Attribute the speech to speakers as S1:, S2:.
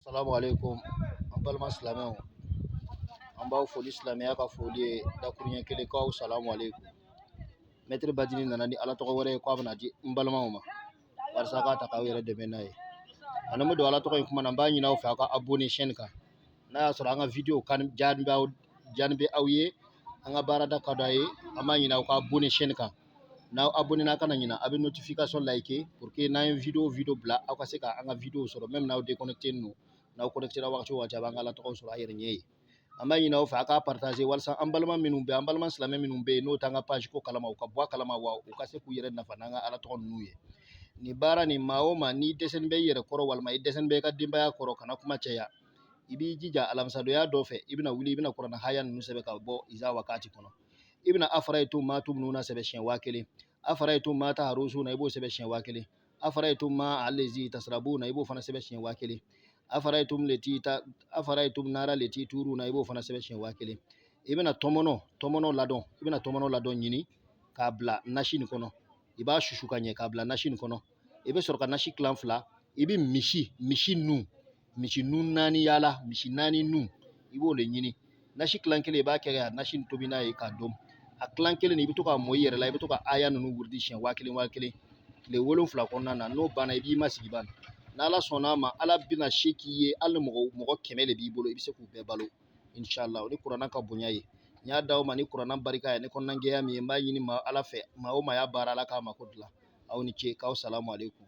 S1: Assalamu alaikum. An balma silamɛw. An b'aw foli silamɛya ka foli ye dakuruɲɛ kelen k'aw salamu alaikum. Maître Badji nana ni Ala tɔgɔ wɛrɛ ye k'a bɛna di n balimaw ma walasa k'a ta k'aw yɛrɛ dɛmɛ n'a ye. Ani n bɛ don Ala tɔgɔ in kuma na n b'a ɲini aw fɛ aw ka abonner chaîne kan. N'a y'a sɔrɔ an ka vidéo diya bɛ aw ye, an ka baarada ka d'a ye, an b'a ɲini aw ka abonner chaîne kan. N'aw abonner n'a kana ɲina a bɛ notification liker pour que n'an ye vidéo bila aw ka se ka an ka vidéo sɔrɔ même n'aw déconnecté non n'aw connecté wagati o wagati a b'an ka Ala tɔgɔ sɔrɔ a yɛrɛ ɲɛ ye. An b'a ɲini aw fɛ a k'a partager walasa an balima minnu bɛ yen, an balima silamɛ minnu bɛ yen n'o t'an ka page ko kalama u ka bɔ a kalama wa u ka se k'u yɛrɛ nafa n'an ka Ala tɔgɔ ninnu ye. Ni baara nin maa o maa n'i dɛsɛlen bɛ i yɛrɛ kɔrɔ walima i dɛsɛlen bɛ i ka denbaya kɔrɔ kana kuma caya. I b'i jija alamisadonya dɔ fɛ i bɛna wuli i bɛna kuranɛ haya ninnu sɛbɛn ka bɔ Iza wakati kɔnɔ. I bɛna afaraytum ma tumnuna sɛbɛn siɲɛ 1000, afaraytum ma taharusuna i b'o sɛbɛn siɲɛ 1000, afaraytum ma allazi tasrabuna i b'o fana sɛbɛn siɲɛ 1000, afaraytum nara leti turuna i b'o fana sɛbɛn siɲɛ 1000. I bɛna tɔmɔnɔ ladɔn, i bɛna tɔmɔnɔ ladɔn ɲini k'a bila nasi nin kɔnɔ. I b'a susu ka ɲɛ k'a bila nasi nin kɔnɔ. I bɛ sɔrɔ ka nasi kilan 2, i bɛ misi nun 4 yala, misi 4 nun i b'o le ɲini. Nasi kilan 1 i b'a kɛ ka nasi tobi n'a ye k'a dɔn. A kilan 1 i bɛ to k'a mɔ i yɛrɛ la, i bɛ to ka aya ninnu wuridi siɲɛ 1000 tile 7 kɔnɔna na n'o banna i b'i masigi banni. N'Ala sɔnn'a ma Ala bɛna se k'i ye hali mɔgɔ 100 de b'i bolo i bɛ se k'u bɛɛ balo inshallah o ni kuranɛ ka bonya ye. N y'a d'aw ma ni kuranɛ barika ye ni kɔnɔna jɛya min ye n b'a ɲini Ala fɛ maa o maa y'a baara Ala k'a mako dilan aw ni ce k'aw salamu alaikum.